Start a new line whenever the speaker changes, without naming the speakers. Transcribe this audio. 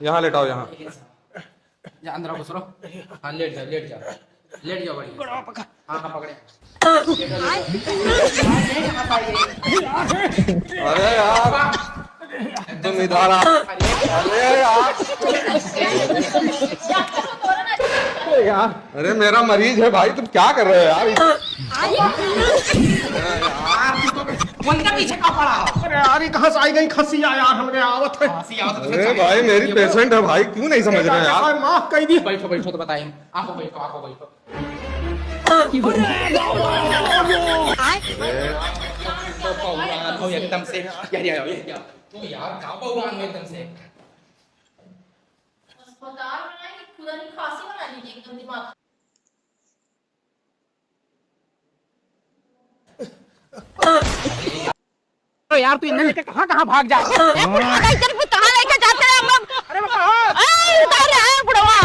यहाँ लेटाओ यहाँ।
या अंदर आओ घुसरो। हाँ लेट जाओ लेट जाओ लेट जाओ बड़ी। हाँ हाँ पकड़े।
अरे यार तुम इधर आ। अरे यार
यार
अरे मेरा मरीज है भाई, तुम क्या कर रहे हो यार?
उनके पीछे का पड़ा हो।
अरे यार ये कहाँ से आई गई खसिया यार हमरे आवत है।
हंसी आओ तो
अरे भाई मेरी पेशेंट है भाई, क्यों नहीं समझ रहे यार?
माफ कर दी।
बैठो बैठो तो बताइए। आपको बैठो आपको बैठो। तो पौरान हो एकदम से यार तो यार का पौरान हो एकदम से।
अस्पताल में ना कि खुदा की खांसी बना लीजिए एकदम दिमाग।
तो यार तू इन्हें लेके कहाँ कहाँ भाग जा।
कहाँ लेके जाते हैं हम लोग?
अरे वो कहाँ?
उतार रहे हैं बुढ़वा।